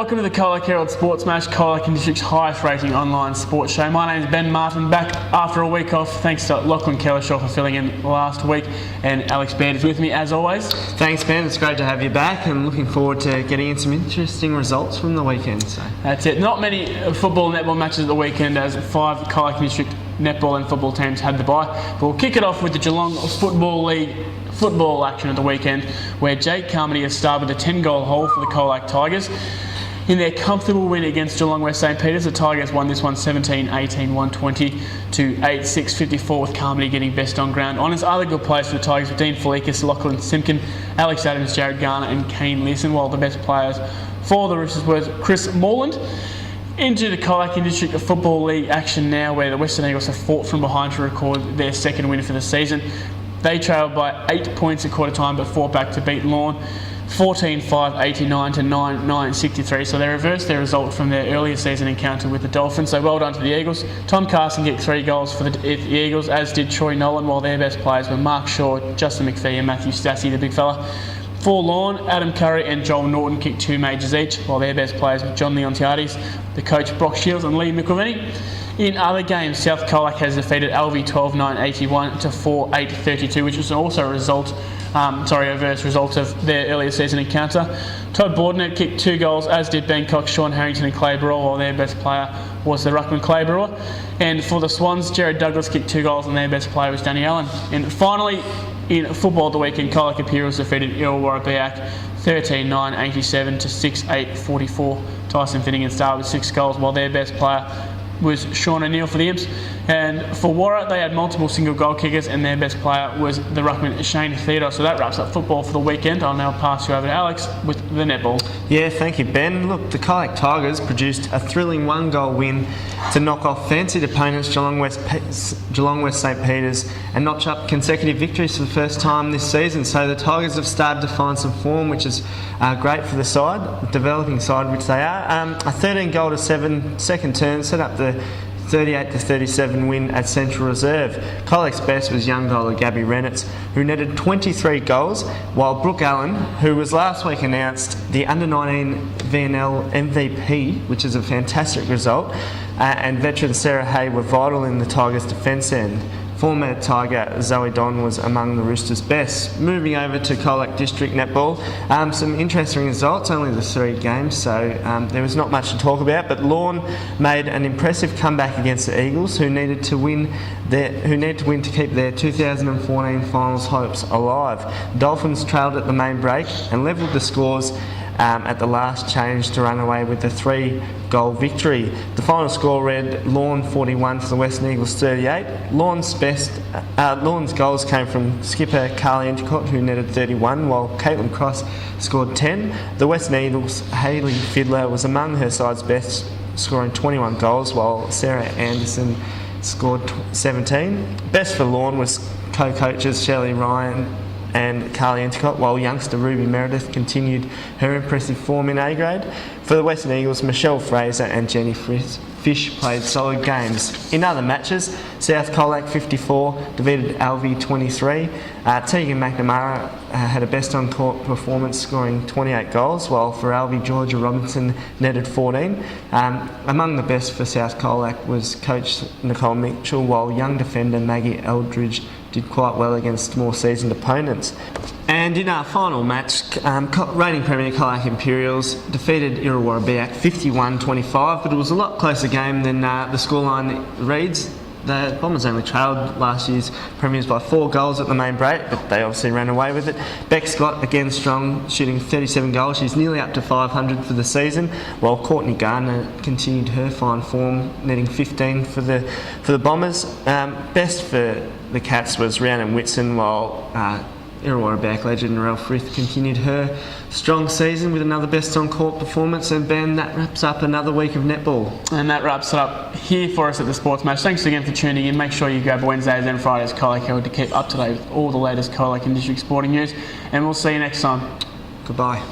welcome to the Colac Herald Sports Match, Colac District's highest rating online sports show. My name is Ben Martin, back after a week off, thanks to Lachlan Kellershaw for filling in last week, and Alex Baird is with me as always. Thanks Ben, it's great to have you back and looking forward to getting in some interesting results from the weekend. So that's it. Not many football and netball matches at the weekend, as 5 Colac District netball and football teams had the bye. But we'll kick it off with the Geelong Football League football action at the weekend, where Jake Carmody has started with a 10-goal haul for the Colac Tigers. In their comfortable win against Geelong West St Peters, the Tigers won this one 17-18, 120 to 8-6-54, with Carmody getting best on ground. On his other good players for the Tigers were Dean Felikas, Lachlan Simpkin, Alex Adams, Jared Garner and Kane Leeson, while the best players for the Roosters were Chris Morland. Into the Colac District Football League action now, where the Western Eagles have fought from behind to record their second win for the season. They trailed by 8 points at quarter time, but fought back to beat Lorne 14-5, 89 to 9-9, 63. So they reversed their result from their earlier season encounter with the Dolphins. So well done to the Eagles. Tom Carson kicked 3 goals for the Eagles, as did Troy Nolan, while their best players were Mark Shaw, Justin McPhee and Matthew Stassi, the big fella. For Lorne, Adam Curry and Joel Norton kicked 2 majors each, while their best players were John Leontiades, the coach Brock Shields and Lee McIlvany. In other games, South Colac has defeated Alvey 12-9, 81 to 4-8, 32, which was also a reverse result of their earlier season encounter. Todd Bordenett kicked 2 goals, as did Ben Cox, Sean Harrington and Clay Brewer, while their best player was the ruckman Clay Brewer. And for the Swans, Jared Douglas kicked 2 goals and their best player was Danny Allen. And finally, in football of the weekend, Colac Imperials defeated Illawarra Biak 13-9, 87 to 6-8, 44. Tyson Finnegan started with 6 goals, while their best player was Sean O'Neill for the Imps. And for Warra, they had multiple single goal kickers, and their best player was the ruckman Shane Theodore. So that wraps up football for the weekend. I'll now pass you over to Alex with the netball. Yeah, thank you Ben. Look, the Colac Tigers produced a thrilling 1-goal win to knock off fancied opponents Geelong West St Peters and notch up consecutive victories for the first time this season. So the Tigers have started to find some form, which is great for the side, developing side which they are. A 13-goal-7 second turn set up the 38-37 win at Central Reserve. Colac's best was young goaler Gabby Renitz, who netted 23 goals, while Brooke Allen, who was last week announced the Under-19 VNL MVP, which is a fantastic result, and veteran Sarah Hay were vital in the Tigers' defence end. Former Tiger Zoe Don was among the Roosters' best. Moving over to Colac District Netball, some interesting results, only the 3 games, so there was not much to talk about, but Lorne made an impressive comeback against the Eagles, who needed to win to keep their 2014 finals hopes alive. Dolphins trailed at the main break and levelled the scores at the last change to run away with the 3-goal victory. The final score read Lorne 41 for the Western Eagles 38. Lorne's goals came from skipper Carly Endicott, who netted 31, while Caitlin Cross scored 10. The Western Eagles' Hayley Fiddler was among her side's best, scoring 21 goals, while Sarah Anderson scored 17. Best for Lorne was co-coaches Shelley Ryan and Carly Endicott, while youngster Ruby Meredith continued her impressive form in A grade. For the Western Eagles, Michelle Fraser and Jenny Fish played solid games. In other matches, South Colac 54 defeated Alvey 23. Tegan McNamara had a best on court performance, scoring 28 goals, while for Alvey, Georgia Robinson netted 14. Among the best for South Colac was coach Nicole Mitchell, while young defender Maggie Eldridge did quite well against more seasoned opponents. And in our final match, reigning Premier Colac Imperials defeated Illawarra Biak 51-25, but it was a lot closer game than the scoreline reads. The Bombers only trailed last year's premiers by 4 goals at the main break, but they obviously ran away with it. Beck Scott, again strong, shooting 37 goals. She's nearly up to 500 for the season, while Courtney Gardner continued her fine form, netting 15 for the Bombers. Best for the Cats was Rhiannon Whitson, while Illawarra Biak legend Narelle Frith continued her strong season with another best on court performance. And Ben, that wraps up another week of netball. And that wraps it up here for us at the Sports Match. Thanks again for tuning in. Make sure you grab Wednesdays and Fridays Colac Herald to keep up to date with all the latest Colac and District sporting news. And we'll see you next time. Goodbye.